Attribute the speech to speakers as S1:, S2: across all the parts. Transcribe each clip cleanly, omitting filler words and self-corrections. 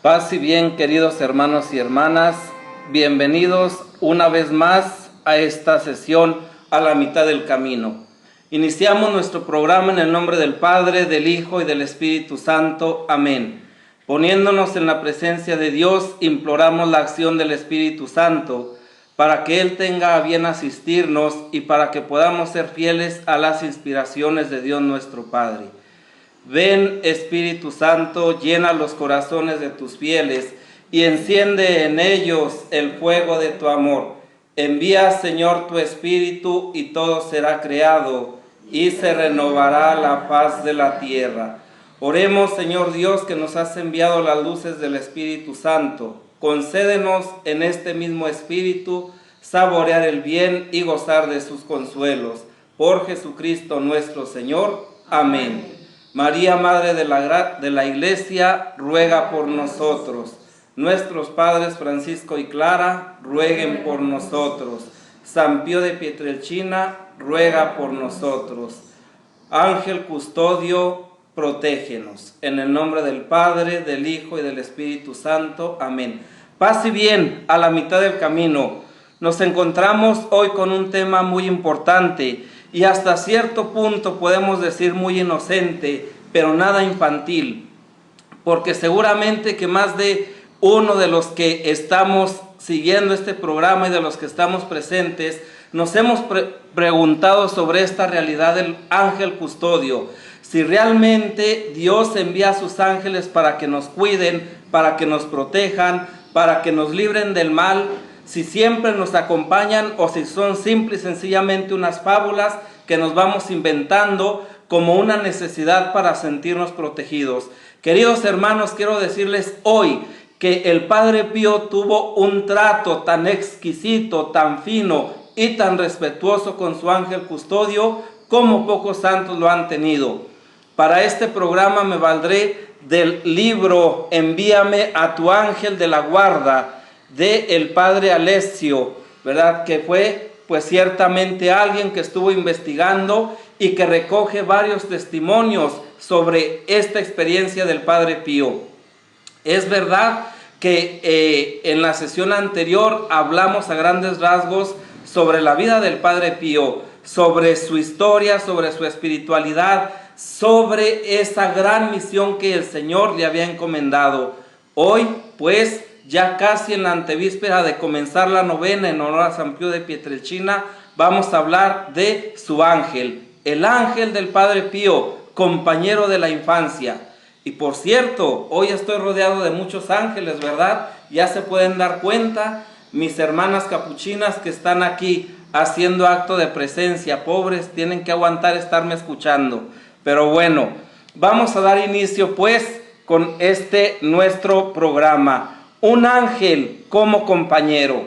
S1: Paz y bien, queridos hermanos y hermanas, bienvenidos una vez más a esta sesión a la mitad del camino. Iniciamos nuestro programa en el nombre del Padre, del Hijo y del Espíritu Santo. Amén. Poniéndonos en la presencia de Dios, imploramos la acción del Espíritu Santo para que Él tenga a bien asistirnos y para que podamos ser fieles a las inspiraciones de Dios nuestro Padre. Ven, Espíritu Santo, llena los corazones de tus fieles y enciende en ellos el fuego de tu amor. Envía, Señor, tu Espíritu y todo será creado y se renovará la faz de la tierra. Oremos, Señor Dios, que nos has enviado las luces del Espíritu Santo. Concédenos en este mismo Espíritu saborear el bien y gozar de sus consuelos. Por Jesucristo nuestro Señor. Amén. María, Madre de la Iglesia, ruega por nosotros. Nuestros padres Francisco y Clara, rueguen por nosotros. San Pío de Pietrelcina, ruega por nosotros. Ángel custodio, protégenos. En el nombre del Padre, del Hijo y del Espíritu Santo. Amén. Paz y bien a la mitad del camino. Nos encontramos hoy con un tema muy importante y hasta cierto punto podemos decir muy inocente, pero nada infantil, porque seguramente que más de uno de los que estamos siguiendo este programa y de los que estamos presentes, nos hemos preguntado sobre esta realidad del ángel custodio. Si realmente Dios envía a sus ángeles para que nos cuiden, para que nos protejan, para que nos libren del mal, si siempre nos acompañan o si son simple y sencillamente unas fábulas que nos vamos inventando como una necesidad para sentirnos protegidos. Queridos hermanos, quiero decirles hoy que el Padre Pío tuvo un trato tan exquisito, tan fino y tan respetuoso con su ángel custodio como pocos santos lo han tenido. Para este programa me valdré del libro Envíame a tu ángel de la guarda de el Padre Alessio, ¿verdad? Que fue pues ciertamente alguien que estuvo investigando y que recoge varios testimonios sobre esta experiencia del Padre Pío. Es verdad que en la sesión anterior hablamos a grandes rasgos sobre la vida del Padre Pío, sobre su historia, sobre su espiritualidad, sobre esa gran misión que el Señor le había encomendado. Hoy, pues, ya casi en la antevíspera de comenzar la novena en honor a San Pío de Pietrelcina, vamos a hablar de su ángel, el ángel del Padre Pío, compañero de la infancia. Y por cierto, hoy estoy rodeado de muchos ángeles, ¿verdad? Ya se pueden dar cuenta, mis hermanas capuchinas que están aquí haciendo acto de presencia, pobres, tienen que aguantar estarme escuchando. Pero bueno, vamos a dar inicio pues con este nuestro programa. Un ángel como compañero.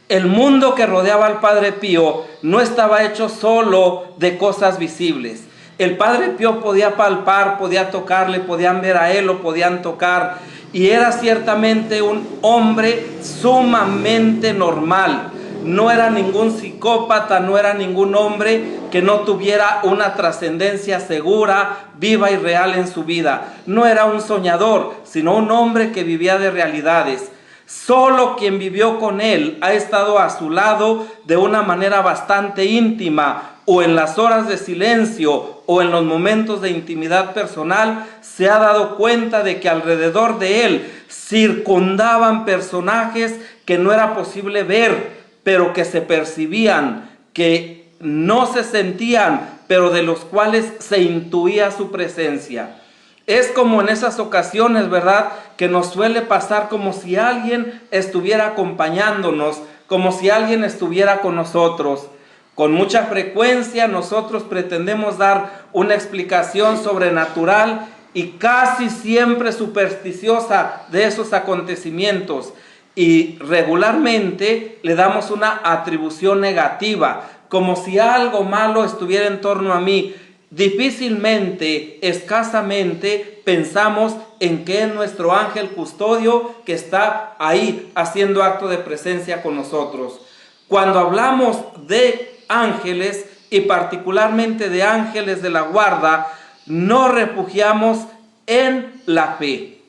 S1: El mundo que rodeaba al Padre Pío no estaba hecho solo de cosas visibles. El Padre Pío podía palpar, podía tocarle, podían ver a él, lo podían tocar. Y era ciertamente un hombre sumamente normal. No era ningún psicópata, no era ningún hombre que no tuviera una trascendencia segura, viva y real en su vida. No era un soñador, sino un hombre que vivía de realidades. Solo quien vivió con él ha estado a su lado de una manera bastante íntima, o en las horas de silencio o en los momentos de intimidad personal, se ha dado cuenta de que alrededor de él circundaban personajes que no era posible ver, pero que se percibían, que no se sentían, pero de los cuales se intuía su presencia. Es como en esas ocasiones, ¿verdad?, que nos suele pasar como si alguien estuviera acompañándonos, como si alguien estuviera con nosotros. Con mucha frecuencia nosotros pretendemos dar una explicación sobrenatural y casi siempre supersticiosa de esos acontecimientos, y regularmente le damos una atribución negativa, como si algo malo estuviera en torno a mí. Difícilmente, escasamente pensamos en que es nuestro ángel custodio que está ahí haciendo acto de presencia con nosotros. Cuando hablamos de ángeles y particularmente de ángeles de la guarda, nos refugiamos en la fe.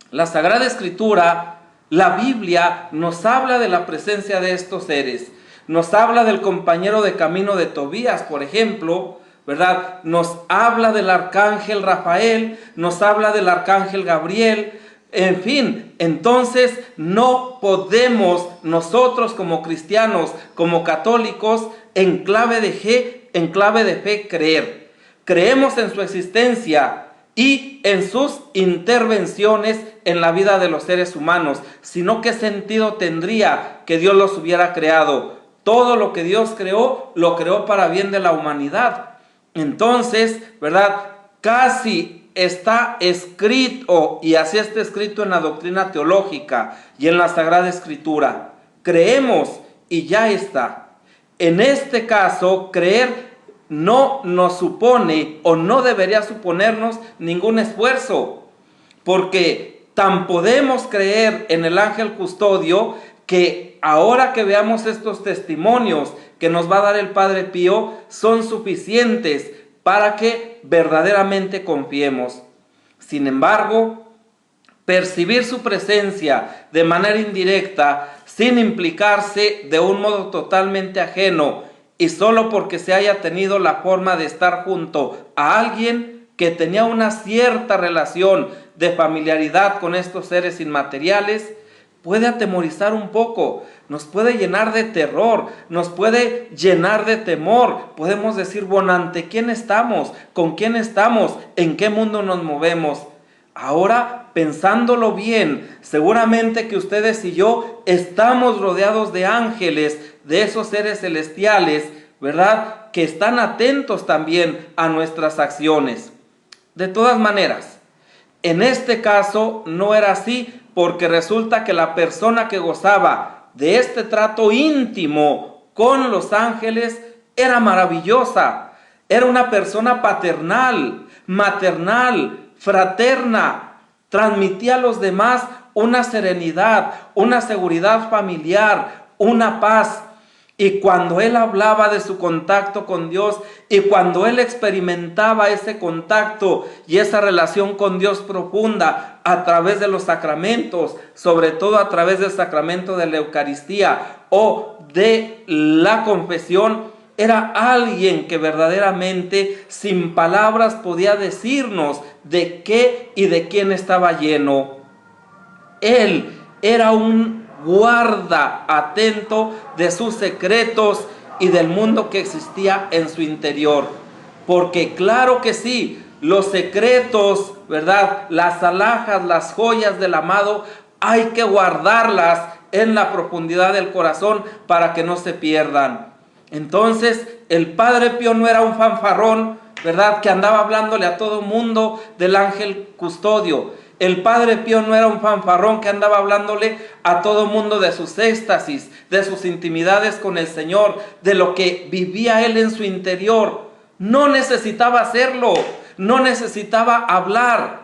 S1: La Sagrada Escritura, la Biblia, nos habla de la presencia de estos seres. Nos habla del compañero de camino de Tobías, por ejemplo, ¿verdad? Nos habla del arcángel Rafael, nos habla del arcángel Gabriel. En fin, entonces no podemos nosotros como cristianos, como católicos, en clave de fe creer. Creemos en su existencia y en sus intervenciones en la vida de los seres humanos. Sino, ¿qué sentido tendría que Dios los hubiera creado? Todo lo que Dios creó, lo creó para bien de la humanidad. Entonces, ¿verdad?, casi está escrito, y así está escrito en la doctrina teológica y en la Sagrada Escritura. Creemos y ya está. En este caso, creer no nos supone o no debería suponernos ningún esfuerzo, porque tan podemos creer en el ángel custodio que ahora que veamos estos testimonios que nos va a dar el Padre Pío, son suficientes para que verdaderamente confiemos. Sin embargo, percibir su presencia de manera indirecta, sin implicarse de un modo totalmente ajeno, y solo porque se haya tenido la forma de estar junto a alguien que tenía una cierta relación de familiaridad con estos seres inmateriales, puede atemorizar un poco, nos puede llenar de terror, nos puede llenar de temor. Podemos decir, bueno, ¿ante quién estamos? ¿Con quién estamos? ¿En qué mundo nos movemos? Ahora, pensándolo bien, seguramente que ustedes y yo estamos rodeados de ángeles, de esos seres celestiales, ¿verdad? Que están atentos también a nuestras acciones. De todas maneras, en este caso no era así, porque resulta que la persona que gozaba de este trato íntimo con los ángeles era maravillosa. Era una persona paternal, maternal, fraterna. Transmitía a los demás una serenidad, una seguridad familiar, una paz. Y cuando él hablaba de su contacto con Dios, y cuando él experimentaba ese contacto y esa relación con Dios profunda a través de los sacramentos, sobre todo a través del sacramento de la Eucaristía o de la confesión, era alguien que verdaderamente sin palabras podía decirnos de qué y de quién estaba lleno. Él era un guarda atento de sus secretos y del mundo que existía en su interior. Porque claro que sí, los secretos, ¿verdad? Las alhajas, las joyas del amado, hay que guardarlas en la profundidad del corazón para que no se pierdan. Entonces, el Padre Pío no era un fanfarrón, ¿verdad?, que andaba hablándole a todo mundo del ángel custodio. El Padre Pío no era un fanfarrón que andaba hablándole a todo mundo de sus éxtasis, de sus intimidades con el Señor, de lo que vivía él en su interior. No necesitaba hacerlo, no necesitaba hablar.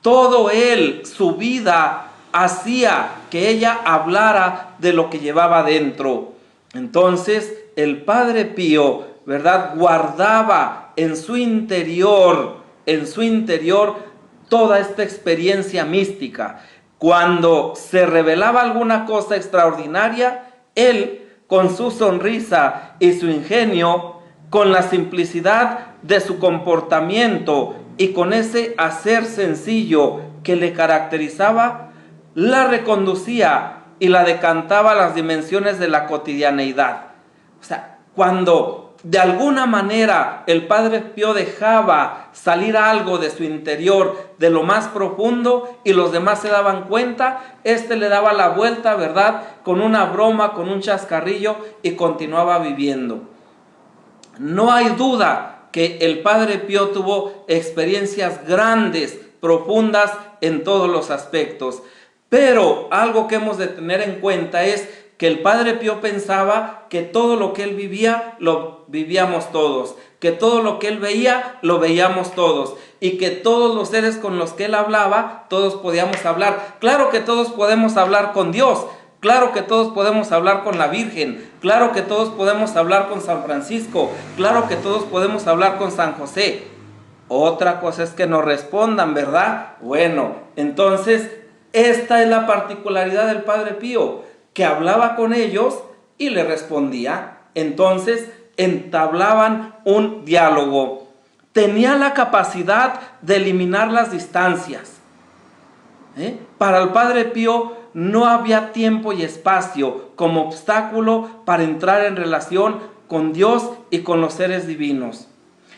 S1: Todo él, su vida, hacía que ella hablara de lo que llevaba dentro. Entonces, el Padre Pío, ¿verdad?, guardaba en su interior, toda esta experiencia mística. Cuando se revelaba alguna cosa extraordinaria, él, con su sonrisa y su ingenio, con la simplicidad de su comportamiento y con ese hacer sencillo que le caracterizaba, la reconducía y la decantaba a las dimensiones de la cotidianeidad. O sea, cuando de alguna manera el Padre Pío dejaba salir algo de su interior, de lo más profundo, y los demás se daban cuenta, le daba la vuelta, ¿verdad?, con una broma, con un chascarrillo, y continuaba viviendo. No hay duda que el Padre Pío tuvo experiencias grandes, profundas en todos los aspectos, pero algo que hemos de tener en cuenta es que el Padre Pío pensaba que todo lo que él vivía, lo vivíamos todos, que todo lo que él veía, lo veíamos todos, y que todos los seres con los que él hablaba, todos podíamos hablar. Claro que todos podemos hablar con Dios, claro que todos podemos hablar con la Virgen, claro que todos podemos hablar con San Francisco, claro que todos podemos hablar con San José. Otra cosa es que nos respondan, ¿verdad? Bueno, entonces, esta es la particularidad del Padre Pío, que hablaba con ellos y le respondía. Entonces entablaban un diálogo. Tenía la capacidad de eliminar las distancias. Para el Padre Pío no había tiempo y espacio como obstáculo para entrar en relación con Dios y con los seres divinos.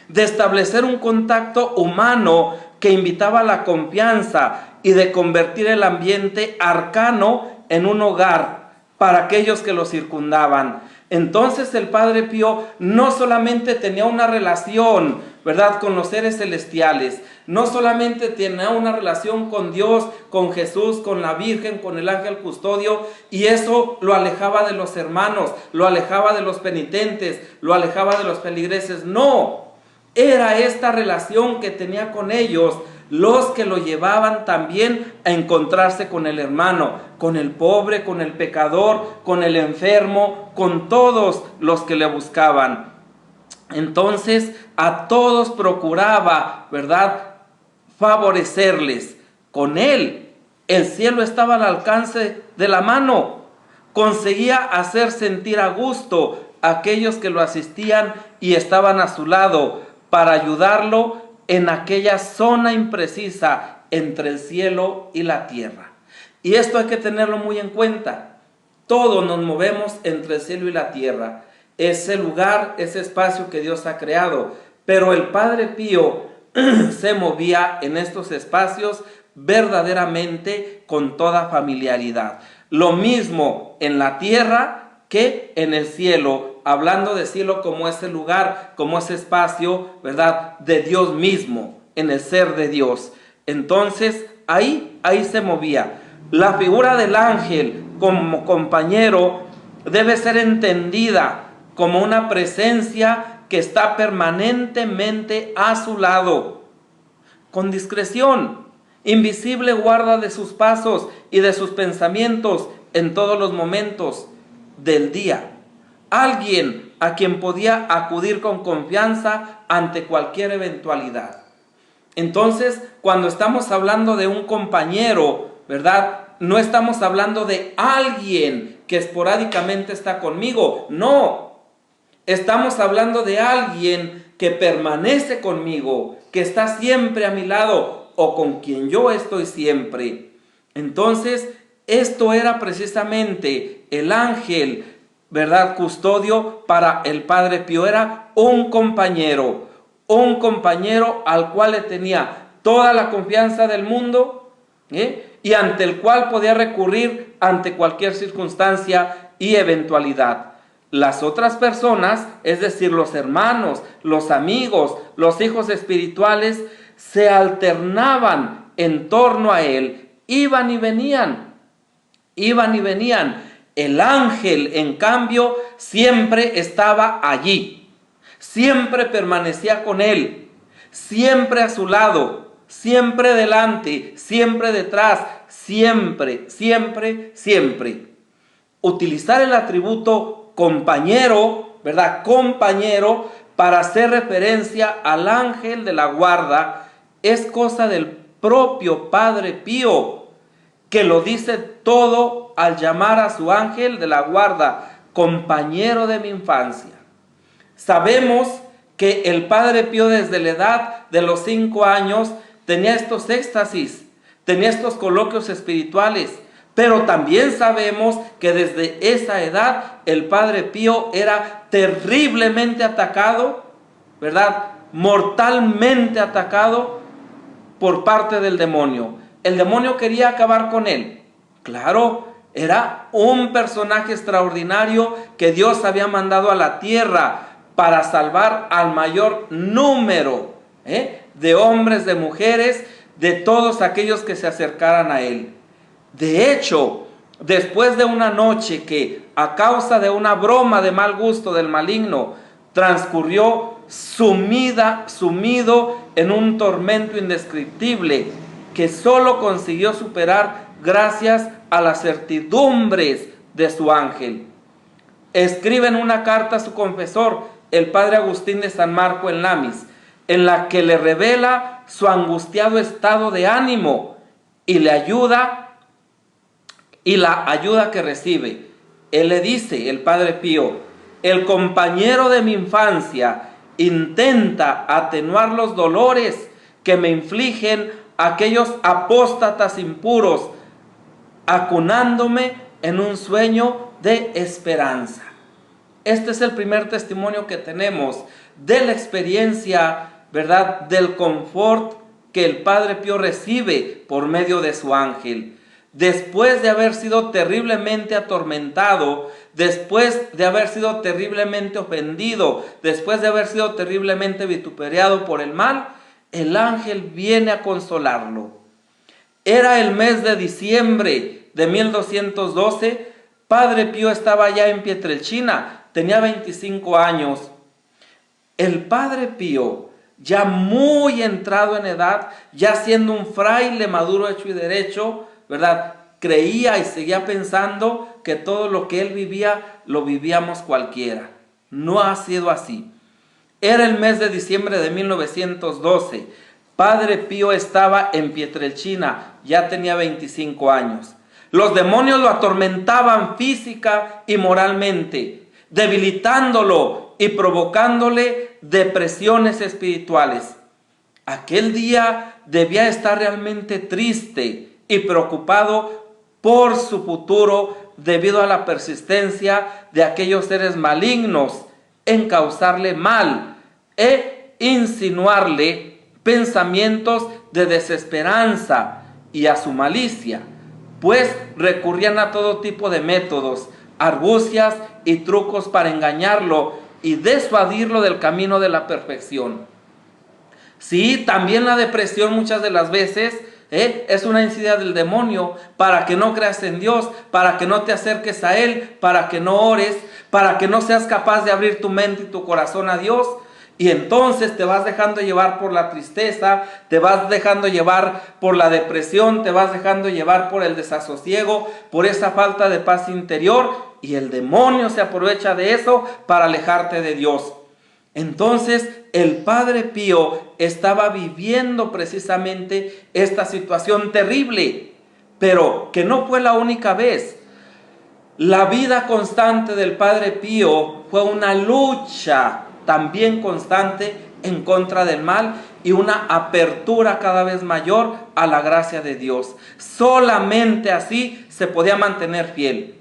S1: De establecer un contacto humano que invitaba a la confianza y de convertir el ambiente arcano en un hogar para aquellos que lo circundaban. Entonces el Padre Pío no solamente tenía una relación, ¿verdad?, con los seres celestiales, no solamente tenía una relación con Dios, con Jesús, con la Virgen, con el ángel custodio, y eso lo alejaba de los hermanos, lo alejaba de los penitentes, lo alejaba de los feligreses. No, era esta relación que tenía con ellos los que lo llevaban también a encontrarse con el hermano, con el pobre, con el pecador, con el enfermo, con todos los que le buscaban. Entonces a todos procuraba, ¿verdad?, favorecerles. Con él el cielo estaba al alcance de la mano. Conseguía hacer sentir a gusto a aquellos que lo asistían y estaban a su lado para ayudarlo en aquella zona imprecisa entre el cielo y la tierra. Y esto hay que tenerlo muy en cuenta. Todos nos movemos entre el cielo y la tierra. Ese lugar, ese espacio que Dios ha creado. Pero el Padre Pío se movía en estos espacios verdaderamente con toda familiaridad. Lo mismo en la tierra que en el cielo, hablando de cielo como ese lugar, como ese espacio, ¿verdad?, de Dios mismo, en el ser de Dios. Entonces, ahí se movía. La figura del ángel como compañero debe ser entendida como una presencia que está permanentemente a su lado, con discreción. Invisible guarda de sus pasos y de sus pensamientos en todos los momentos del día. Alguien a quien podía acudir con confianza ante cualquier eventualidad. Entonces, cuando estamos hablando de un compañero, ¿verdad?, no estamos hablando de alguien que esporádicamente está conmigo. No, estamos hablando de alguien que permanece conmigo, que está siempre a mi lado o con quien yo estoy siempre. Entonces, esto era precisamente el ángel, ¿verdad?, custodio para el Padre Pío. Era un compañero al cual le tenía toda la confianza del mundo, y ante el cual podía recurrir ante cualquier circunstancia y eventualidad. Las otras personas, es decir, los hermanos, los amigos, los hijos espirituales, se alternaban en torno a él, iban y venían. El ángel, en cambio, siempre estaba allí, siempre permanecía con él, siempre a su lado, siempre delante, siempre detrás, siempre. Utilizar el atributo compañero, ¿verdad?, compañero, para hacer referencia al ángel de la guarda, es cosa del propio Padre Pío, que lo dice todo al llamar a su ángel de la guarda, compañero de mi infancia. Sabemos que el Padre Pío desde la edad de los 5 años tenía estos éxtasis, tenía estos coloquios espirituales, pero también sabemos que desde esa edad el Padre Pío era terriblemente atacado, ¿verdad?, mortalmente atacado por parte del demonio. El demonio quería acabar con él. Claro, era un personaje extraordinario que Dios había mandado a la tierra para salvar al mayor número de hombres, de mujeres, de todos aquellos que se acercaran a él. De hecho, después de una noche que a causa de una broma de mal gusto del maligno transcurrió sumido en un tormento indescriptible que solo consiguió superar gracias a las certidumbres de su ángel. Escribe en una carta a su confesor, el padre Agustín de San Marco en Lamis, en la que le revela su angustiado estado de ánimo y la ayuda que recibe. Él le dice, el Padre Pío, el compañero de mi infancia intenta atenuar los dolores que me infligen aquellos apóstatas impuros, acunándome en un sueño de esperanza. Este es el primer testimonio que tenemos de la experiencia, ¿verdad?, del confort que el Padre Pío recibe por medio de su ángel. Después de haber sido terriblemente atormentado, después de haber sido terriblemente ofendido, después de haber sido terriblemente vituperiado por el mal, el ángel viene a consolarlo. Era el mes de diciembre de 1212, Padre Pío estaba ya en Pietrelcina, tenía 25 años. El Padre Pío, ya muy entrado en edad, ya siendo un fraile maduro, hecho y derecho, ¿verdad? Creía y seguía pensando que todo lo que él vivía, lo vivíamos cualquiera. No ha sido así. Era el mes de diciembre de 1912. Padre Pío estaba en Pietrelcina, ya tenía 25 años. Los demonios lo atormentaban física y moralmente, debilitándolo y provocándole depresiones espirituales. Aquel día debía estar realmente triste y preocupado por su futuro debido a la persistencia de aquellos seres malignos en causarle mal e insinuarle pensamientos de desesperanza y a su malicia, pues recurrían a todo tipo de métodos, argucias y trucos para engañarlo y disuadirlo del camino de la perfección. Sí, también la depresión muchas de las veces es una insidia del demonio para que no creas en Dios, para que no te acerques a Él, para que no ores, para que no seas capaz de abrir tu mente y tu corazón a Dios. Y entonces te vas dejando llevar por la tristeza, te vas dejando llevar por la depresión, te vas dejando llevar por el desasosiego, por esa falta de paz interior, y el demonio se aprovecha de eso para alejarte de Dios. Entonces el Padre Pío estaba viviendo precisamente esta situación terrible, pero que no fue la única vez. La vida constante del Padre Pío fue una lucha también constante en contra del mal y una apertura cada vez mayor a la gracia de Dios. Solamente así se podía mantener fiel.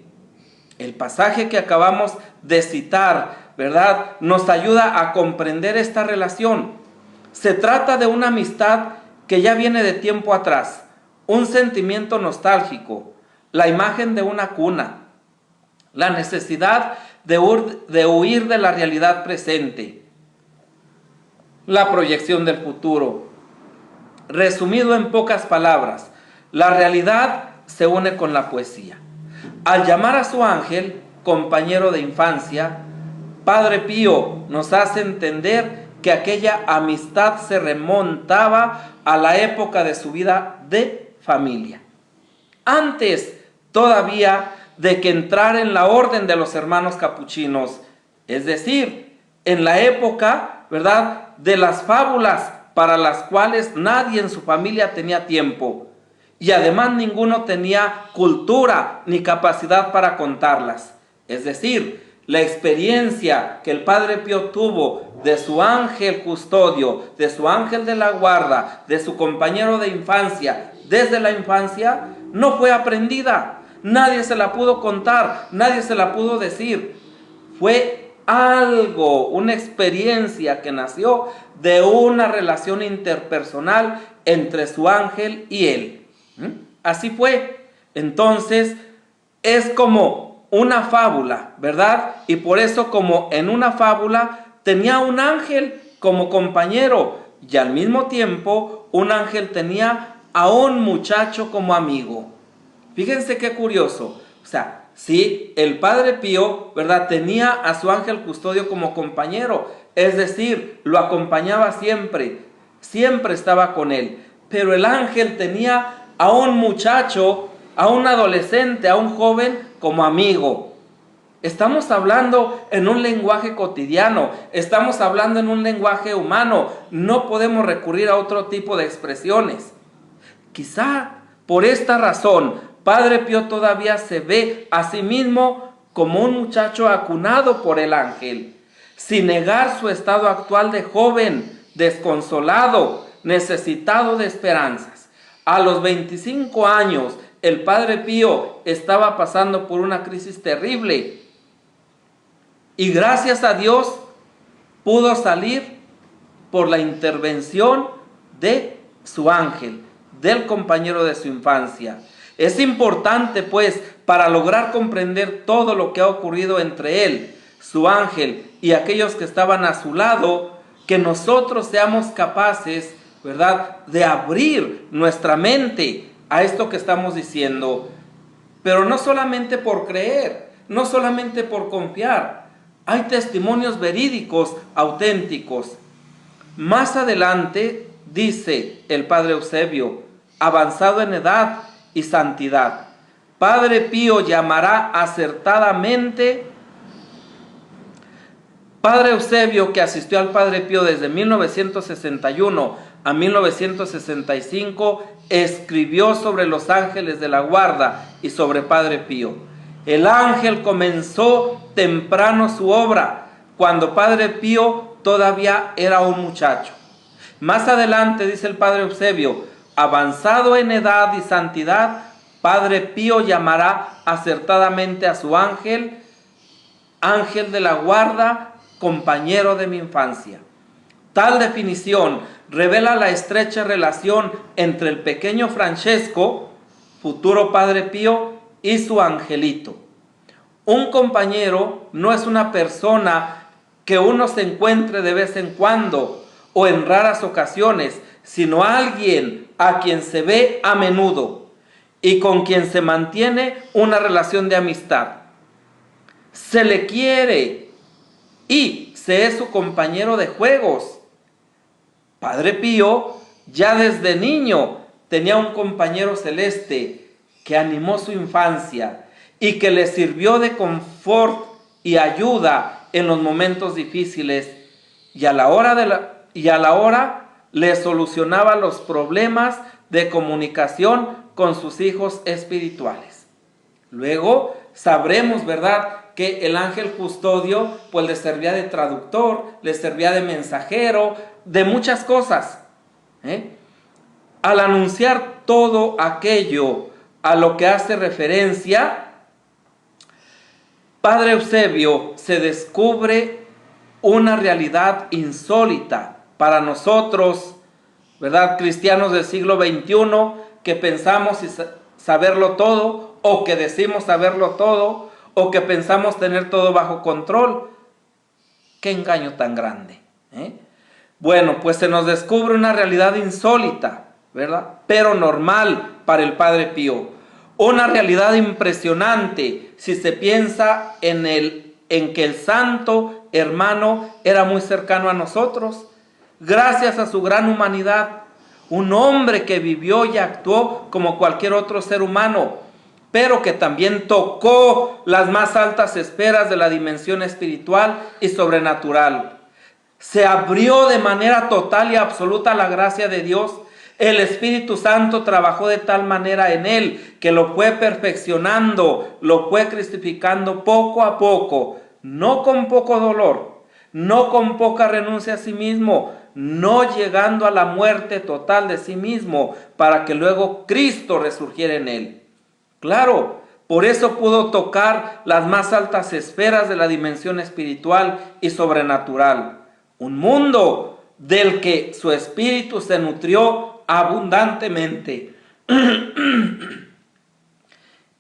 S1: El pasaje que acabamos de citar, ¿verdad?, nos ayuda a comprender esta relación. Se trata de una amistad que ya viene de tiempo atrás, un sentimiento nostálgico, la imagen de una cuna, la necesidad de huir de la realidad presente, la proyección del futuro. Resumido en pocas palabras, la realidad se une con la poesía. Al llamar a su ángel, compañero de infancia, Padre Pío nos hace entender que aquella amistad se remontaba a la época de su vida de familia. Antes todavía de que entrara en la orden de los hermanos capuchinos, es decir, en la época, ¿verdad?, de las fábulas para las cuales nadie en su familia tenía tiempo y además ninguno tenía cultura ni capacidad para contarlas. Es decir, la experiencia que el Padre Pío tuvo de su ángel custodio, de su ángel de la guarda, de su compañero de infancia, desde la infancia, no fue aprendida. Nadie se la pudo contar, nadie se la pudo decir. Fue algo, una experiencia que nació de una relación interpersonal entre su ángel y él. Así fue. Entonces, es como una fábula, ¿verdad? Y por eso, como en una fábula, tenía un ángel como compañero y al mismo tiempo un ángel tenía a un muchacho como amigo. Fíjense qué curioso. O sea, sí, el Padre Pío, ¿verdad?, tenía a su ángel custodio como compañero, es decir, lo acompañaba siempre, siempre estaba con él. Pero el ángel tenía a un muchacho, a un adolescente, a un joven como amigo. Estamos hablando en un lenguaje cotidiano, estamos hablando en un lenguaje humano, no podemos recurrir a otro tipo de expresiones. Quizá por esta razón, Padre Pío todavía se ve a sí mismo como un muchacho acunado por el ángel, sin negar su estado actual de joven, desconsolado, necesitado de esperanzas. A los 25 años, el Padre Pío estaba pasando por una crisis terrible y gracias a Dios pudo salir por la intervención de su ángel, del compañero de su infancia. Es importante, pues, para lograr comprender todo lo que ha ocurrido entre él, su ángel y aquellos que estaban a su lado, que nosotros seamos capaces, ¿verdad?, de abrir nuestra mente a esto que estamos diciendo. Pero no solamente por creer, no solamente por confiar. Hay testimonios verídicos, auténticos. Más adelante dice el Padre Eusebio, avanzado en edad y santidad, Padre Pío llamará acertadamente. Padre Eusebio, que asistió al Padre Pío desde 1961 a 1965, escribió sobre los ángeles de la guarda y sobre Padre Pío. El ángel comenzó temprano su obra, cuando Padre Pío todavía era un muchacho. Más adelante, dice el Padre Eusebio, avanzado en edad y santidad, Padre Pío llamará acertadamente a su ángel, ángel de la guarda, compañero de mi infancia. Tal definición revela la estrecha relación entre el pequeño Francesco, futuro Padre Pío, y su angelito. Un compañero no es una persona que uno se encuentre de vez en cuando o en raras ocasiones, sino alguien a quien se ve a menudo y con quien se mantiene una relación de amistad. Se le quiere y se es su compañero de juegos. Padre Pío ya desde niño tenía un compañero celeste que animó su infancia y que le sirvió de confort y ayuda en los momentos difíciles, y a la hora le solucionaba los problemas de comunicación con sus hijos espirituales. Luego sabremos, ¿verdad?, que el ángel custodio pues le servía de traductor, le servía de mensajero, de muchas cosas. Al anunciar todo aquello a lo que hace referencia, Padre Eusebio se descubre una realidad insólita para nosotros, ¿verdad?, cristianos del siglo XXI, que pensamos saberlo todo, o que decimos saberlo todo, o que pensamos tener todo bajo control. ¡Qué engaño tan grande! Bueno, pues se nos descubre una realidad insólita, ¿verdad?, pero normal para el Padre Pío. Una realidad impresionante si se piensa en que el santo hermano era muy cercano a nosotros, gracias a su gran humanidad. Un hombre que vivió y actuó como cualquier otro ser humano, pero que también tocó las más altas esferas de la dimensión espiritual y sobrenatural. Se abrió de manera total y absoluta a la gracia de Dios. El Espíritu Santo trabajó de tal manera en él que lo fue perfeccionando, lo fue cristificando poco a poco, no con poco dolor, no con poca renuncia a sí mismo, no llegando a la muerte total de sí mismo, para que luego Cristo resurgiera en él. Claro, por eso pudo tocar las más altas esferas de la dimensión espiritual y sobrenatural. Un mundo del que su espíritu se nutrió abundantemente.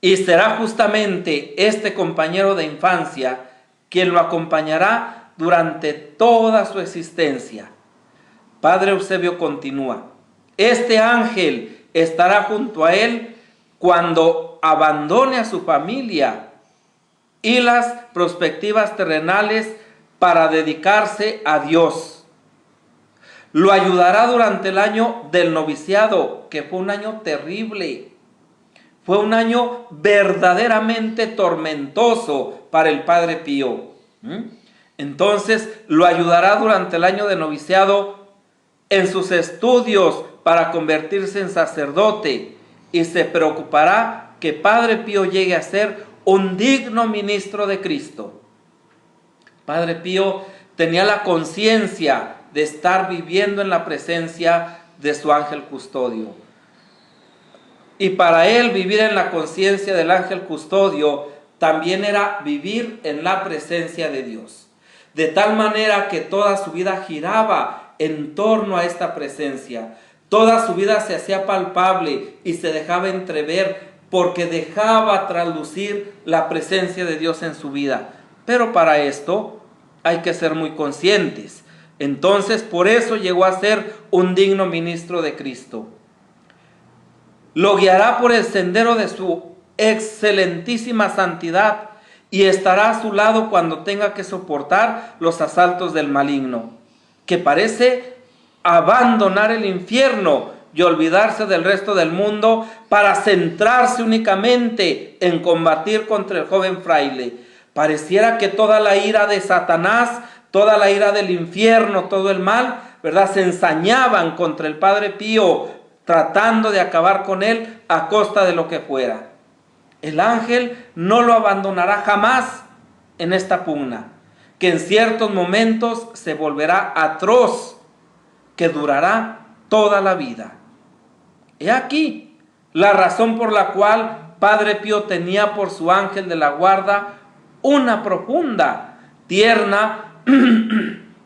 S1: Y será justamente este compañero de infancia quien lo acompañará durante toda su existencia. Padre Eusebio continúa: este ángel estará junto a él cuando abandone a su familia y las perspectivas terrenales para dedicarse a Dios. Lo ayudará durante el año del noviciado, que fue un año terrible. Fue un año verdaderamente tormentoso para el Padre Pío. Entonces lo ayudará durante el año de noviciado en sus estudios para convertirse en sacerdote, y se preocupará que Padre Pío llegue a ser un digno ministro de Cristo. Padre Pío tenía la conciencia de estar viviendo en la presencia de su ángel custodio. Y para él vivir en la conciencia del ángel custodio también era vivir en la presencia de Dios. De tal manera que toda su vida giraba en torno a esta presencia. Toda su vida se hacía palpable y se dejaba entrever, porque dejaba traslucir la presencia de Dios en su vida. Pero para esto hay que ser muy conscientes. Entonces, por eso llegó a ser un digno ministro de Cristo. Lo guiará por el sendero de su excelentísima santidad y estará a su lado cuando tenga que soportar los asaltos del maligno, que parece abandonar el infierno y olvidarse del resto del mundo para centrarse únicamente en combatir contra el joven fraile. Pareciera que toda la ira de Satanás, toda la ira del infierno, todo el mal, ¿verdad?, se ensañaban contra el Padre Pío, tratando de acabar con él a costa de lo que fuera. El ángel no lo abandonará jamás en esta pugna, que en ciertos momentos se volverá atroz, que durará toda la vida. He aquí la razón por la cual Padre Pío tenía por su ángel de la guarda una profunda, tierna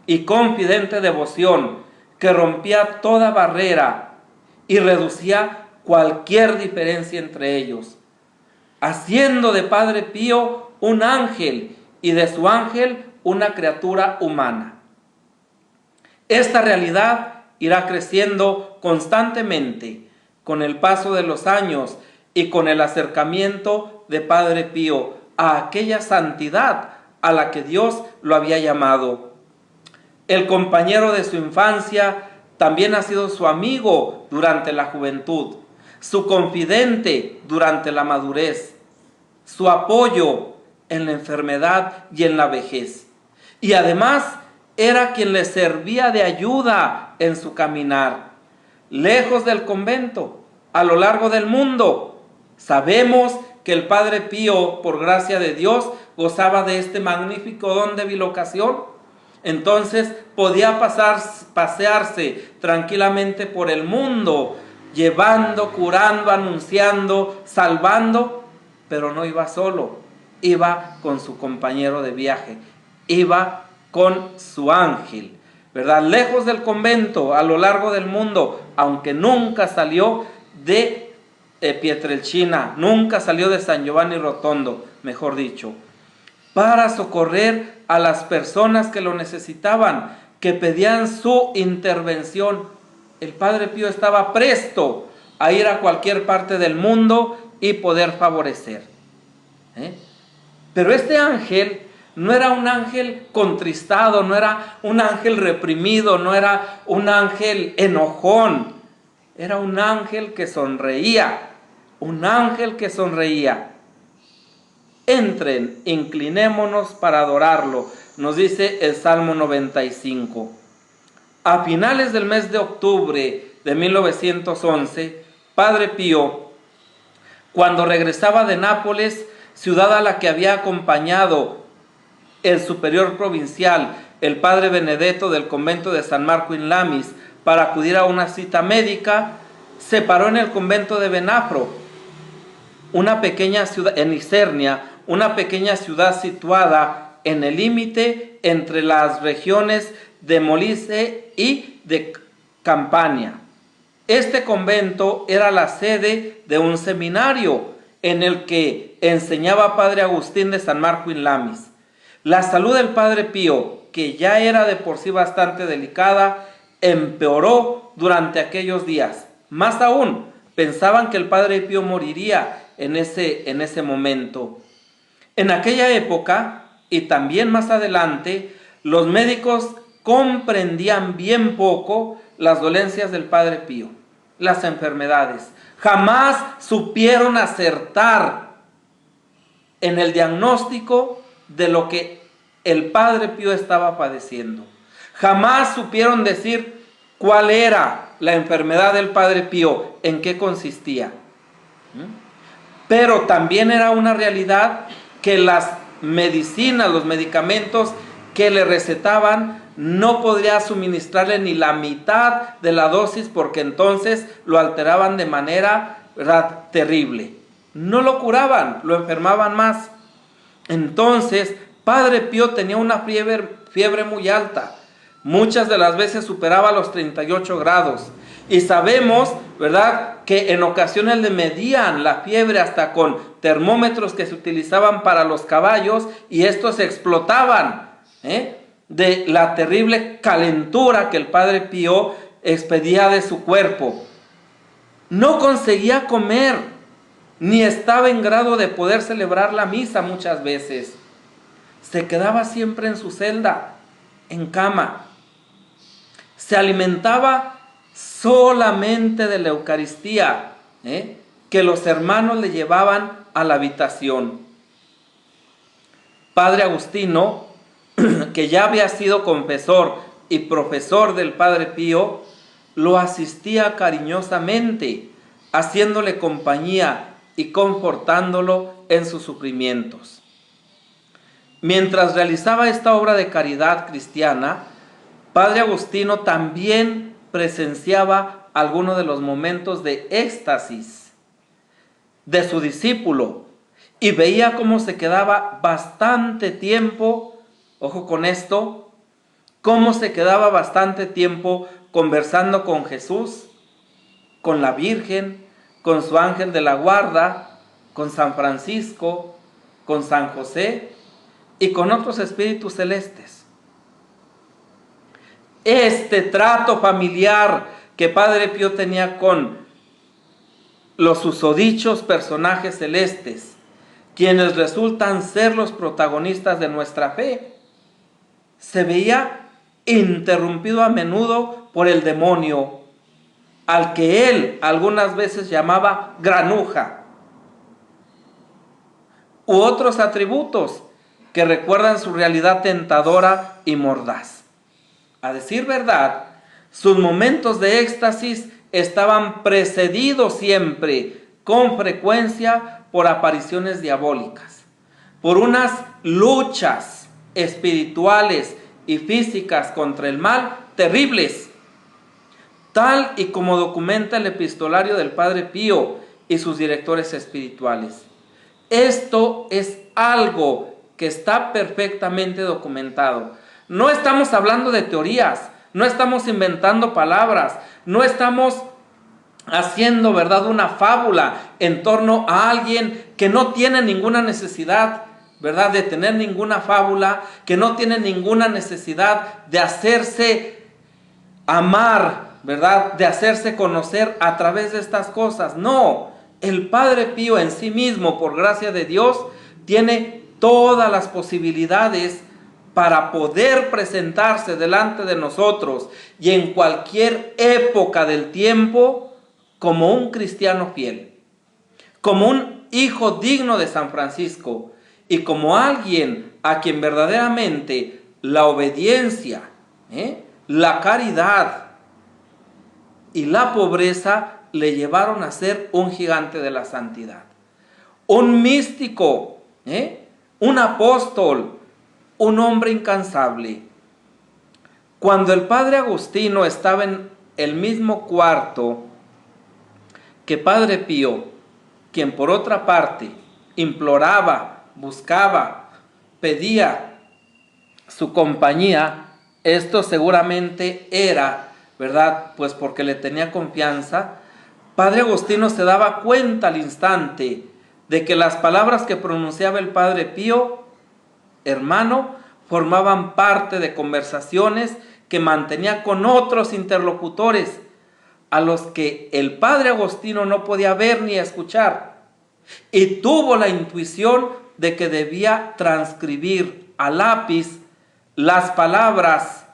S1: y confidente devoción que rompía toda barrera y reducía cualquier diferencia entre ellos, haciendo de Padre Pío un ángel y de su ángel una criatura humana. Esta realidad irá creciendo constantemente con el paso de los años y con el acercamiento de Padre Pío a aquella santidad a la que Dios lo había llamado. El compañero de su infancia también ha sido su amigo durante la juventud, su confidente durante la madurez, su apoyo en la enfermedad y en la vejez. Y además era quien le servía de ayuda en su caminar. Lejos del convento, a lo largo del mundo, sabemos que el Padre Pío, por gracia de Dios, gozaba de este magnífico don de bilocación. Entonces podía pasearse tranquilamente por el mundo, llevando, curando, anunciando, salvando, pero no iba solo, iba con su compañero de viaje, iba con su ángel, ¿verdad? Lejos del convento, a lo largo del mundo, aunque nunca salió de Pietrelcina, nunca salió de San Giovanni Rotondo, mejor dicho, para socorrer a las personas que lo necesitaban, que pedían su intervención. El Padre Pío estaba presto a ir a cualquier parte del mundo y poder favorecer. Pero este ángel no era un ángel contristado, no era un ángel reprimido, no era un ángel enojón. Era un ángel que sonreía, un ángel que sonreía. Entren, inclinémonos para adorarlo, nos dice el Salmo 95. A finales del mes de octubre de 1911, Padre Pío, cuando regresaba de Nápoles, ciudad a la que había acompañado el superior provincial, el Padre Benedetto del convento de San Marco in Lamis, para acudir a una cita médica, se paró en el convento de Venafro, una pequeña ciudad, en Isernia, una pequeña ciudad situada en el límite entre las regiones de Molise y de Campania. Este convento era la sede de un seminario en el que enseñaba Padre Agustín de San Marco in Lamis. La salud del Padre Pío, que ya era de por sí bastante delicada, empeoró durante aquellos días. Más aún, pensaban que el Padre Pío moriría en ese momento. En aquella época, y también más adelante, los médicos comprendían bien poco las dolencias del Padre Pío, las enfermedades. Jamás supieron acertar en el diagnóstico de lo que el Padre Pío estaba padeciendo. Jamás supieron decir cuál era la enfermedad del Padre Pío, en qué consistía. Pero también era una realidad que las medicinas, los medicamentos que le recetaban, no podría suministrarle ni la mitad de la dosis, porque entonces lo alteraban de manera, ¿verdad?, terrible. No lo curaban, lo enfermaban más. Entonces, Padre Pío tenía una fiebre muy alta. Muchas de las veces superaba los 38 grados. Y sabemos, ¿verdad?, que en ocasiones le medían la fiebre hasta con termómetros que se utilizaban para los caballos, y estos explotaban, de la terrible calentura que el Padre Pío expedía de su cuerpo. No conseguía comer, ni estaba en grado de poder celebrar la misa muchas veces. Se quedaba siempre en su celda, en cama. se alimentaba solamente de la Eucaristía, que los hermanos le llevaban a la habitación. Padre Agustino, que ya había sido confesor y profesor del Padre Pío, lo asistía cariñosamente, haciéndole compañía y confortándolo en sus sufrimientos. Mientras realizaba esta obra de caridad cristiana, Padre Agustino también presenciaba algunos de los momentos de éxtasis de su discípulo y veía cómo se quedaba bastante tiempo, ojo con esto, cómo se quedaba bastante tiempo conversando con Jesús, con la Virgen, con su ángel de la guarda, con San Francisco, con San José y con otros espíritus celestes. Este trato familiar que Padre Pío tenía con los susodichos personajes celestes, quienes resultan ser los protagonistas de nuestra fe, se veía interrumpido a menudo por el demonio, al que él algunas veces llamaba granuja, u otros atributos que recuerdan su realidad tentadora y mordaz. A decir verdad, sus momentos de éxtasis estaban precedidos siempre, con frecuencia, por apariciones diabólicas, por unas luchas espirituales y físicas contra el mal terribles, tal y como documenta el epistolario del Padre Pío y sus directores espirituales. Esto es algo que está perfectamente documentado. No estamos hablando de teorías, no estamos inventando palabras, no estamos haciendo, ¿verdad?, una fábula en torno a alguien que no tiene ninguna necesidad, ¿verdad?, de tener ninguna fábula, que no tiene ninguna necesidad de hacerse amar, ¿verdad?, de hacerse conocer a través de estas cosas. No, el Padre Pío en sí mismo, por gracia de Dios, tiene todas las posibilidades para poder presentarse delante de nosotros y en cualquier época del tiempo como un cristiano fiel, como un hijo digno de San Francisco y como alguien a quien verdaderamente la obediencia, la caridad y la pobreza le llevaron a ser un gigante de la santidad, un místico, un apóstol, un hombre incansable. Cuando el Padre Agustino estaba en el mismo cuarto que Padre Pío, quien por otra parte imploraba, buscaba, pedía su compañía, esto seguramente era, ¿verdad?, pues porque le tenía confianza. Padre Agustino se daba cuenta al instante de que las palabras que pronunciaba el Padre Pío, hermano, formaban parte de conversaciones que mantenía con otros interlocutores a los que el Padre Agustino no podía ver ni escuchar, y tuvo la intuición de que debía transcribir a lápiz las palabras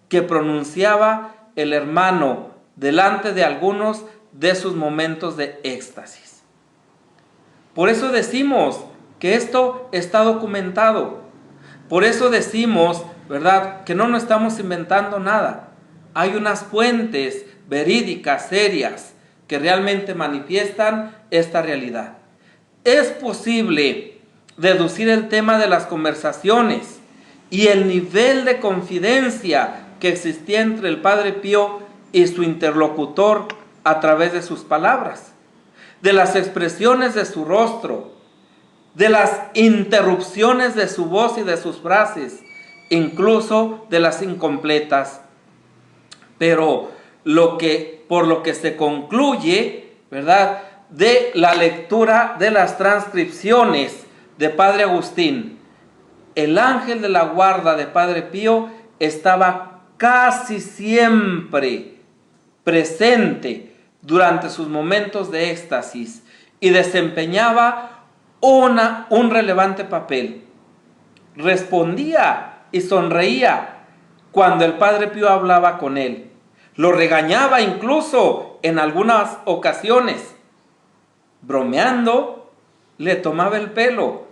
S1: que pronunciaba el hermano delante de algunos de sus momentos de éxtasis. Por eso decimos que esto está documentado. Por eso decimos, ¿verdad?, que no nos estamos inventando nada. Hay unas fuentes verídicas, serias, que realmente manifiestan esta realidad. Es posible deducir el tema de las conversaciones y el nivel de confidencia que existía entre el Padre Pío y su interlocutor a través de sus palabras, de las expresiones de su rostro, de las interrupciones de su voz y de sus frases, incluso de las incompletas. Pero por lo que se concluye, ¿verdad?, de la lectura de las transcripciones de Padre Agustín, el ángel de la guarda de Padre Pío estaba casi siempre presente durante sus momentos de éxtasis y desempeñaba un relevante papel. Respondía y sonreía cuando el Padre Pío hablaba con él. Lo regañaba incluso en algunas ocasiones. Bromeando, le tomaba el pelo.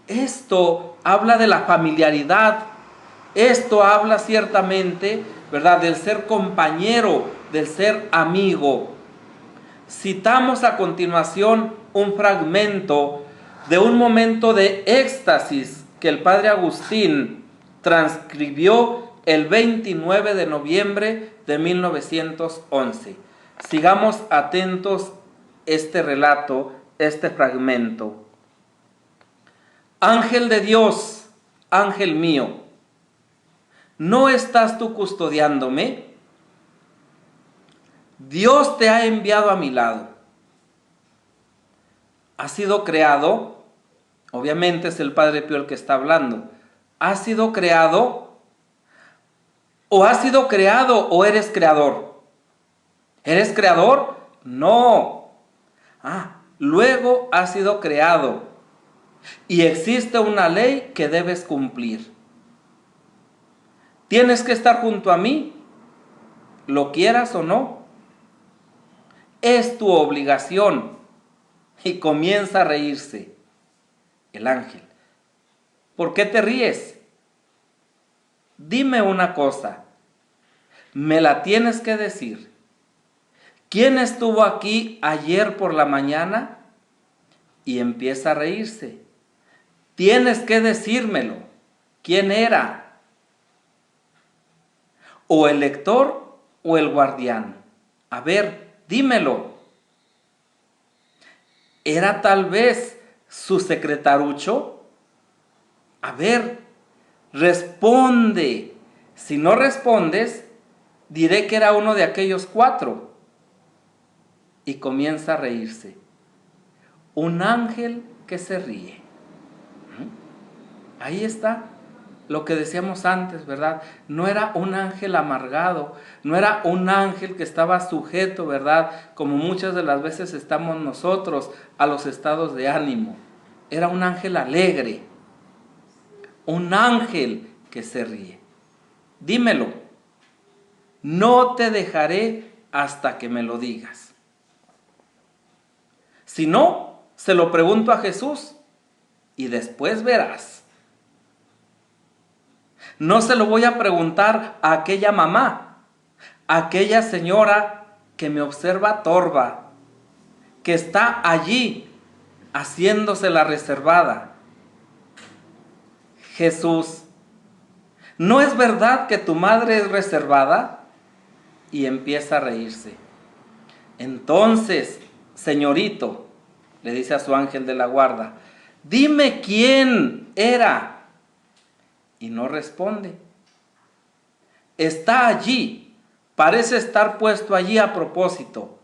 S1: Esto habla de la familiaridad. Esto habla ciertamente, ¿verdad?, del ser compañero, del ser amigo. Citamos a continuación un fragmento de un momento de éxtasis que el padre Agustín transcribió el 29 de noviembre de 1911. Sigamos atentos este relato, este fragmento. Ángel de Dios, ángel mío, ¿no estás tú custodiándome? Dios te ha enviado a mi lado. Ha sido creado, obviamente es el Padre Pío el que está hablando. ¿Ha sido creado? ¿O has sido creado o eres creador? ¿Eres creador? No. Luego has sido creado. Y existe una ley que debes cumplir. Tienes que estar junto a mí, lo quieras o no. Es tu obligación. Y comienza a reírse el ángel. ¿Por qué te ríes? Dime una cosa. Me la tienes que decir. ¿Quién estuvo aquí ayer por la mañana? Y empieza a reírse. Tienes que decírmelo. ¿Quién era? ¿O el lector o el guardián? A ver, dímelo. ¿Era tal vez su secretarucho? A ver, responde. Si no respondes, diré que era uno de aquellos 4. Y comienza a reírse. Un ángel que se ríe. Ahí está lo que decíamos antes, ¿verdad? No era un ángel amargado, no era un ángel que estaba sujeto, ¿verdad?, como muchas de las veces estamos nosotros, a los estados de ánimo. Era un ángel alegre, un ángel que se ríe. Dímelo, no te dejaré hasta que me lo digas. Si no, se lo pregunto a Jesús y después verás. No se lo voy a preguntar a aquella mamá, a aquella señora que me observa torva, que está allí haciéndose la reservada. Jesús, ¿no es verdad que tu madre es reservada? Y empieza a reírse. Entonces, señorito, le dice a su ángel de la guarda, dime quién era. Y no responde. Está allí, parece estar puesto allí a propósito.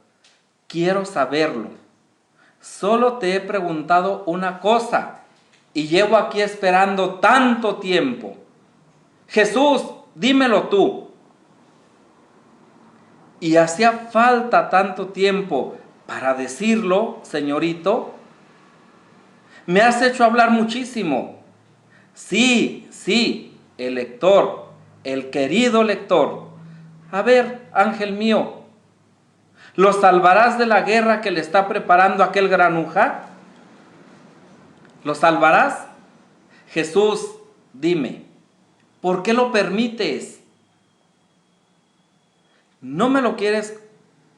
S1: Quiero saberlo. Solo te he preguntado una cosa y llevo aquí esperando tanto tiempo. Jesús, dímelo tú. Y hacía falta tanto tiempo para decirlo, señorito. Me has hecho hablar muchísimo. Sí, el lector, el querido lector. A ver, ángel mío, ¿lo salvarás de la guerra que le está preparando aquel granuja? ¿Lo salvarás? Jesús, dime, ¿por qué lo permites? ¿No me lo quieres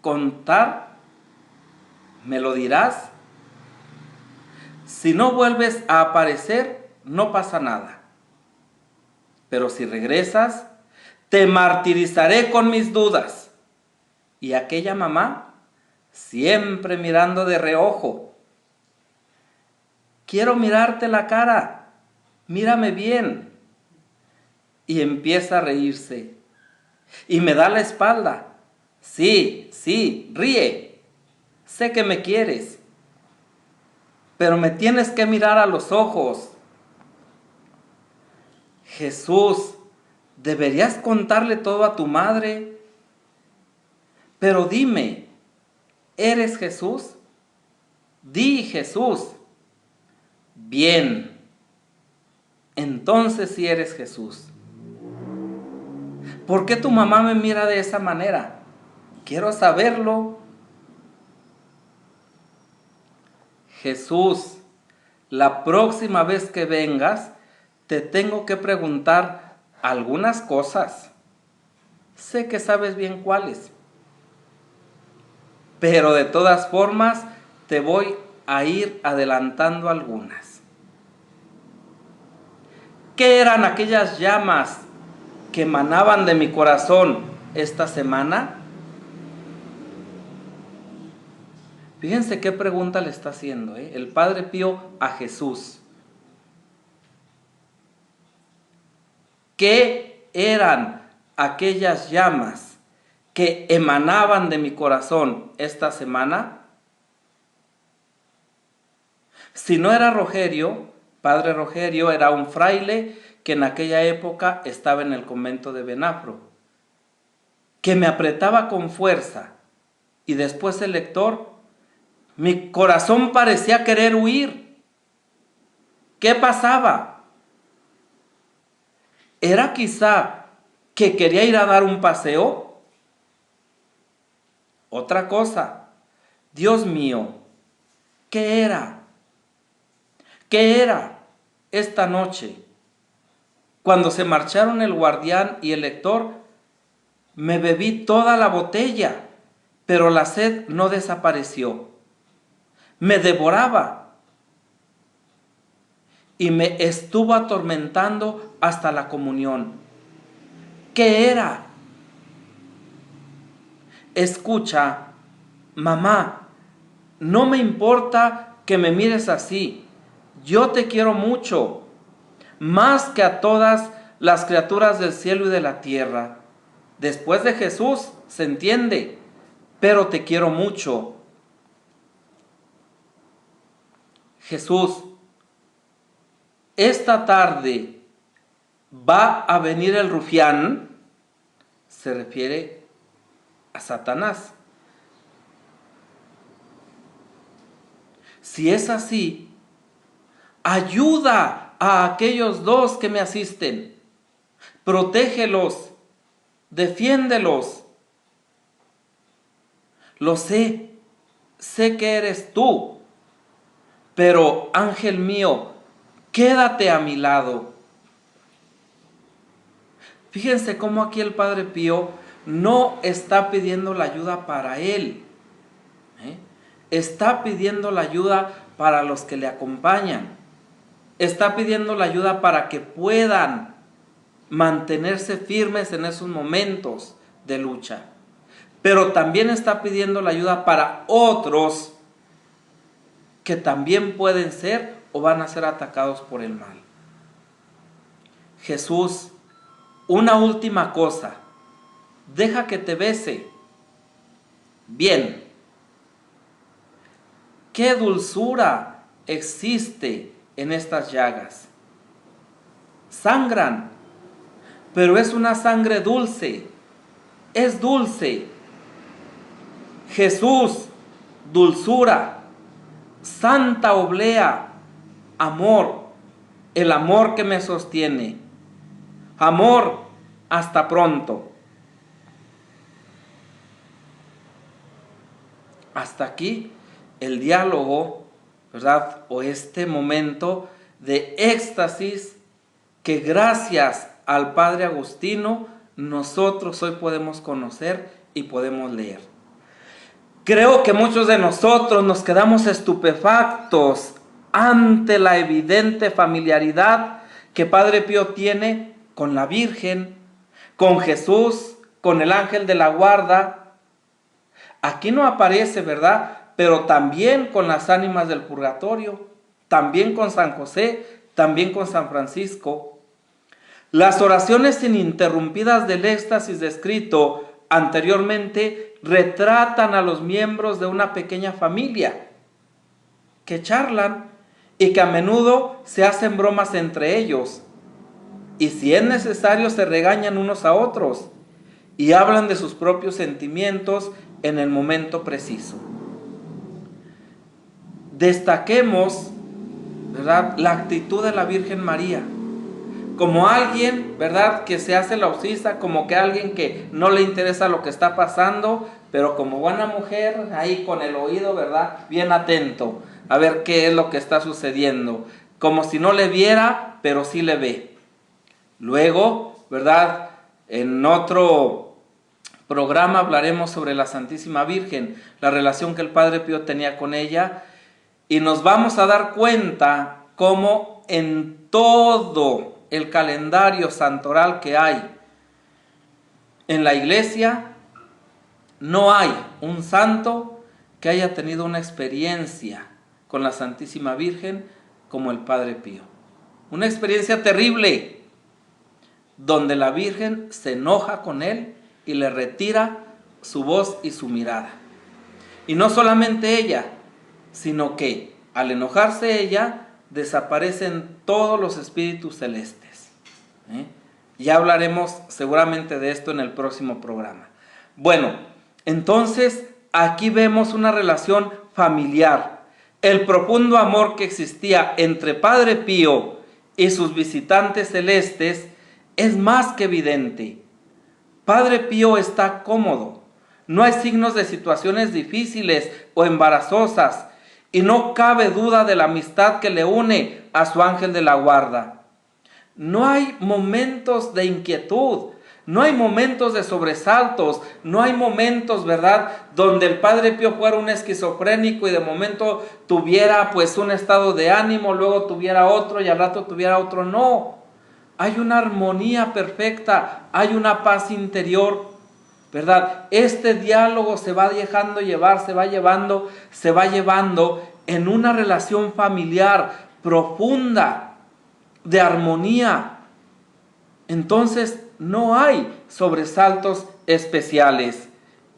S1: contar? ¿Me lo dirás? Si no vuelves a aparecer, no pasa nada. Pero si regresas, te martirizaré con mis dudas. Y aquella mamá, siempre mirando de reojo. Quiero mirarte la cara, mírame bien. Y empieza a reírse. Y me da la espalda. Sí, ríe. Sé que me quieres. Pero me tienes que mirar a los ojos. Jesús, ¿deberías contarle todo a tu madre? Pero dime, ¿eres Jesús? Di Jesús. Bien, entonces sí eres Jesús. ¿Por qué tu mamá me mira de esa manera? Quiero saberlo. Jesús, la próxima vez que vengas, te tengo que preguntar algunas cosas. Sé que sabes bien cuáles, pero de todas formas te voy a ir adelantando algunas. ¿Qué eran aquellas llamas que emanaban de mi corazón esta semana? Fíjense qué pregunta le está haciendo el Padre Pío a Jesús. ¿Qué eran aquellas llamas que emanaban de mi corazón esta semana? Si no era Rogerio, Padre Rogerio era un fraile que en aquella época estaba en el convento de Benafro, que me apretaba con fuerza, y después el lector, mi corazón parecía querer huir. ¿Qué pasaba? ¿Era quizá que quería ir a dar un paseo? Otra cosa, Dios mío, ¿qué era? ¿Qué era esta noche? Cuando se marcharon el guardián y el lector, me bebí toda la botella, pero la sed no desapareció. Me devoraba y me estuvo atormentando hasta la comunión. ¿Qué era? Escucha, mamá, no me importa que me mires así. Yo te quiero mucho, más que a todas las criaturas del cielo y de la tierra. Después de Jesús, se entiende, pero te quiero mucho. Jesús, esta tarde va a venir el rufián, se refiere a Satanás. Si es así, ayuda a aquellos dos que me asisten, protégelos, defiéndelos. Lo sé que eres tú, pero ángel mío, quédate a mi lado. Fíjense cómo aquí el Padre Pío no está pidiendo la ayuda para él, está pidiendo la ayuda para los que le acompañan, está pidiendo la ayuda para que puedan mantenerse firmes en esos momentos de lucha, pero también está pidiendo la ayuda para otros que también pueden ser o van a ser atacados por el mal. Jesús, una última cosa, deja que te bese. Bien, qué dulzura existe en estas llagas. Sangran, pero es una sangre dulce, es dulce. Jesús, dulzura, santa oblea, amor, el amor que me sostiene. Amor, hasta pronto. Hasta aquí el diálogo, ¿verdad? O este momento de éxtasis que gracias al Padre Agustino nosotros hoy podemos conocer y podemos leer. Creo que muchos de nosotros nos quedamos estupefactos ante la evidente familiaridad que Padre Pío tiene con la Virgen, con Jesús, con el ángel de la guarda. Aquí no aparece, ¿verdad? Pero también con las ánimas del purgatorio, también con San José, también con San Francisco. Las oraciones ininterrumpidas del éxtasis descrito anteriormente retratan a los miembros de una pequeña familia que charlan y que a menudo se hacen bromas entre ellos, y si es necesario se regañan unos a otros y hablan de sus propios sentimientos en el momento preciso. Destaquemos, ¿verdad?, la actitud de la Virgen María. como alguien, ¿verdad?, que se hace la ocisa, como que alguien que no le interesa lo que está pasando, pero como buena mujer, ahí con el oído, ¿verdad?, bien atento a ver qué es lo que está sucediendo, como si no le viera, pero sí le ve. Luego, ¿verdad?, en otro programa hablaremos sobre la Santísima Virgen, la relación que el Padre Pío tenía con ella, y nos vamos a dar cuenta cómo en todo el calendario santoral que hay en la iglesia, no hay un santo que haya tenido una experiencia con la Santísima Virgen como el Padre Pío. Una experiencia terrible, donde la Virgen se enoja con él y le retira su voz y su mirada. Y no solamente ella, sino que al enojarse ella, desaparecen todos los espíritus celestes. Ya hablaremos seguramente de esto en el próximo programa. Bueno, entonces aquí vemos una relación familiar. El profundo amor que existía entre Padre Pío y sus visitantes celestes es más que evidente. Padre Pío está cómodo. No hay signos de situaciones difíciles o embarazosas, y no cabe duda de la amistad que le une a su ángel de la guarda. No hay momentos de inquietud, no hay momentos de sobresaltos, no hay momentos, ¿verdad?, donde el Padre Pío fuera un esquizofrénico y de momento tuviera pues un estado de ánimo, luego tuviera otro y al rato tuviera otro. No, hay una armonía perfecta, hay una paz interior, ¿verdad? Este diálogo se va dejando llevar, se va llevando en una relación familiar profunda, de armonía. Entonces no hay sobresaltos especiales.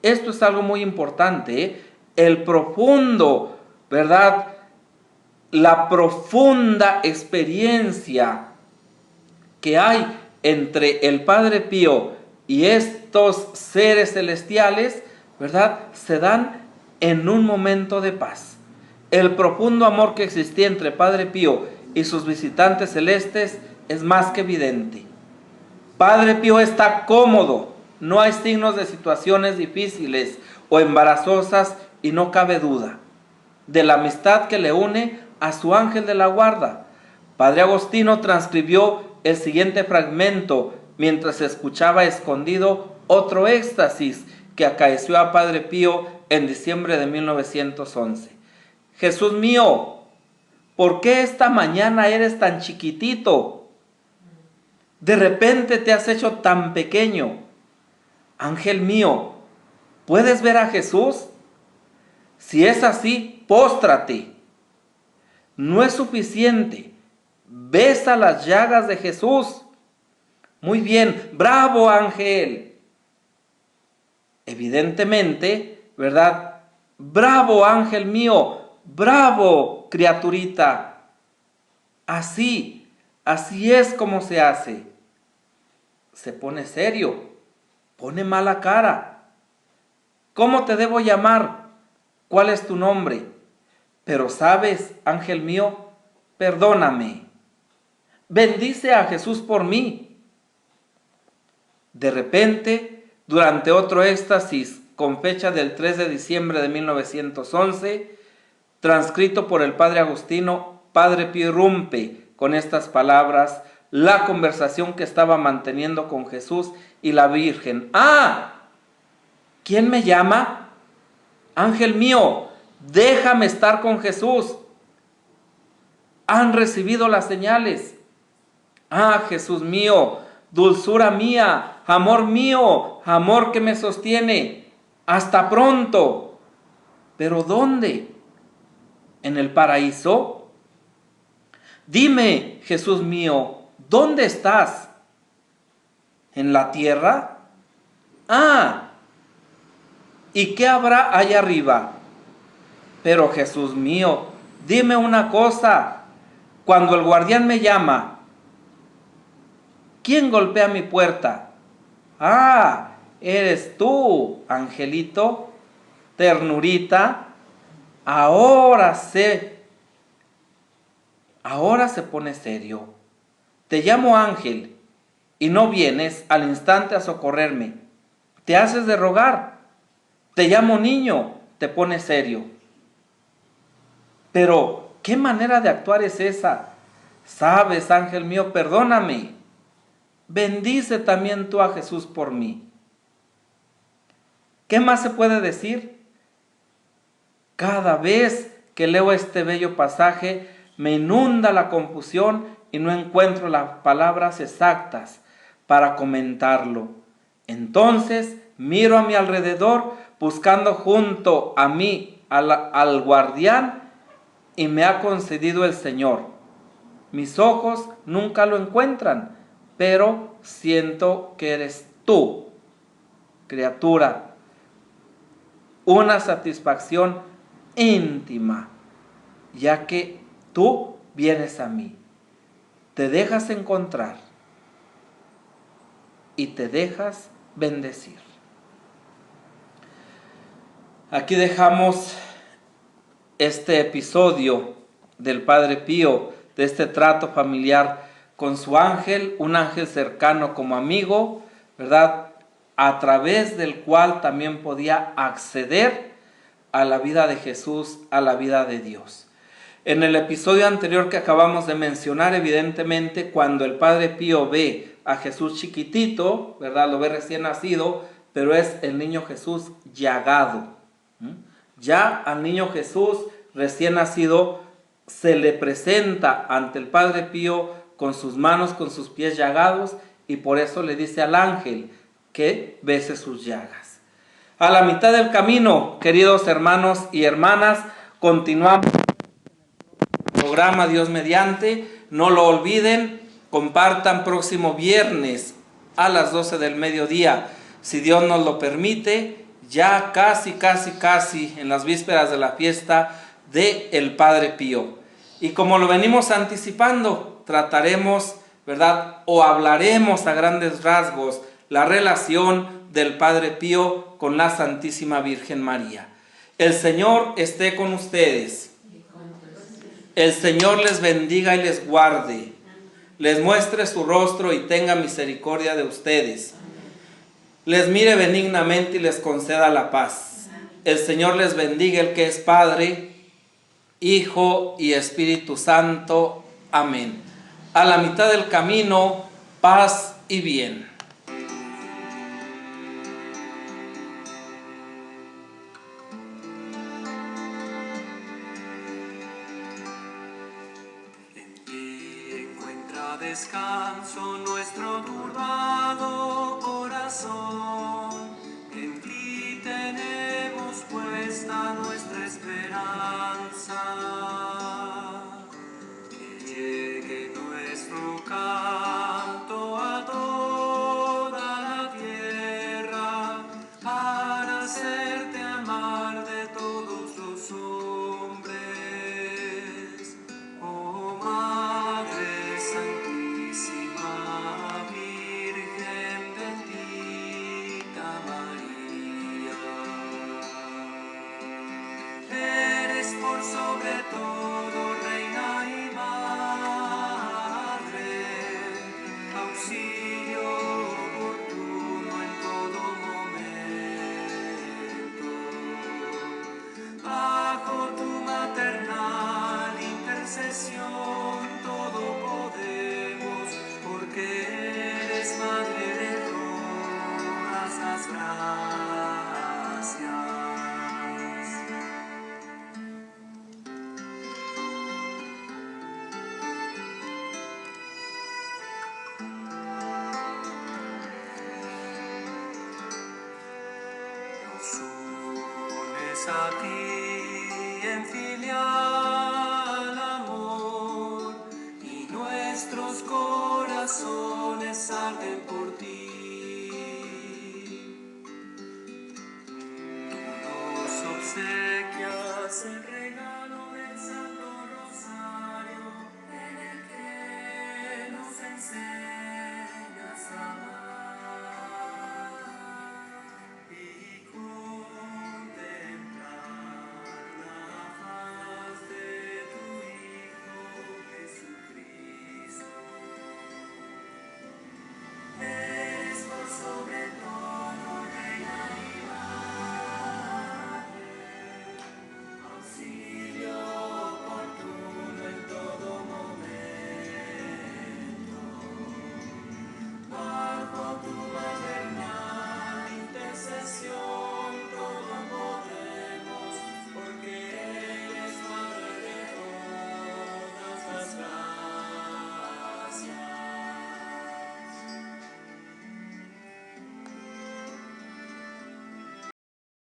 S1: Esto es algo muy importante, ¿eh? El profundo, ¿verdad?, la profunda experiencia que hay entre el Padre Pío y estos seres celestiales, ¿verdad?, se dan en un momento de paz. El profundo amor que existía entre Padre Pío y sus visitantes celestes es más que evidente. Padre Pío está cómodo, no hay signos de situaciones difíciles o embarazosas, y no cabe duda de la amistad que le une a su ángel de la guarda. Padre Agostino transcribió el siguiente fragmento mientras escuchaba escondido otro éxtasis que acaeció a Padre Pío en diciembre de 1911. Jesús mío, ¿por qué esta mañana eres tan chiquitito? De repente te has hecho tan pequeño. Ángel mío, ¿puedes ver a Jesús? Si es así, póstrate. No es suficiente. Besa las llagas de Jesús. Muy bien, bravo ángel. Evidentemente, ¿verdad? Bravo ángel mío, bravo criaturita. Así es como se hace. Se pone serio, pone mala cara. ¿Cómo te debo llamar? ¿Cuál es tu nombre? Pero sabes, ángel mío, perdóname. Bendice a Jesús por mí. De repente, durante otro éxtasis con fecha del 3 de diciembre de 1911, transcrito por el Padre Agustino, Padre Pío irrumpe con estas palabras la conversación que estaba manteniendo con Jesús y la Virgen. ¡Ah! ¿Quién me llama? Ángel mío, déjame estar con Jesús. Han recibido las señales. Ah, Jesús mío, dulzura mía, amor que me sostiene. Hasta pronto. ¿Pero dónde? ¿En el paraíso? Dime, Jesús mío, ¿dónde estás? ¿En la tierra? Ah, ¿y qué habrá allá arriba? Pero Jesús mío, dime una cosa. Cuando el guardián me llama, ¿quién golpea mi puerta? Ah, eres tú, angelito, ternurita. Ahora se pone serio. Te llamo ángel, y no vienes al instante a socorrerme. Te haces de rogar. Te llamo niño, te pones serio. Pero, ¿qué manera de actuar es esa? Sabes, ángel mío, perdóname. Bendice también tú a Jesús por mí. ¿Qué más se puede decir? Cada vez que leo este bello pasaje, me inunda la confusión y no encuentro las palabras exactas para comentarlo. Entonces miro a mi alrededor buscando junto a mí al guardián, y me ha concedido el Señor. Mis ojos nunca lo encuentran, pero siento que eres tú, criatura. Una satisfacción íntima, ya que tú vienes a mí, te dejas encontrar y te dejas bendecir. Aquí dejamos este episodio del Padre Pío, de este trato familiar con su ángel, un ángel cercano como amigo, ¿verdad? A través del cual también podía acceder a la vida de Jesús, a la vida de Dios. En el episodio anterior que acabamos de mencionar, evidentemente, cuando el Padre Pío ve a Jesús chiquitito, ¿verdad? Lo ve recién nacido, pero es el niño Jesús llagado. Ya al niño Jesús recién nacido se le presenta ante el Padre Pío con sus manos, con sus pies llagados, y por eso le dice al ángel que bese sus llagas. A la mitad del camino, queridos hermanos y hermanas, continuamos el programa Dios mediante. No lo olviden, compartan próximo viernes a las 12 del mediodía, si Dios nos lo permite, ya casi en las vísperas de la fiesta de el Padre Pío. Y como lo venimos anticipando, trataremos, ¿verdad? O hablaremos a grandes rasgos la relación del Padre Pío con la Santísima Virgen María. El Señor esté con ustedes. El Señor les bendiga y les guarde. Les muestre su rostro y tenga misericordia de ustedes. Les mire benignamente y les conceda la paz. El Señor les bendiga, el que es Padre, Hijo y Espíritu Santo. Amén. A la mitad del camino, paz y bien.
S2: En ti encuentra descanso nuestro turbado corazón. En ti tenemos puesta nuestra esperanza. Que llegue nuestro canto a toda la tierra para hacerte amar de todos los hombres. Oh Madre Santísima Virgen bendita María, eres por sobre todo reina y madre, auxilio oportuno en todo momento. Bajo tu maternal intercesión todo podemos, porque eres madre de todas las gracias. Nos unes a ti en filial amor, y nuestros corazones arden por ti.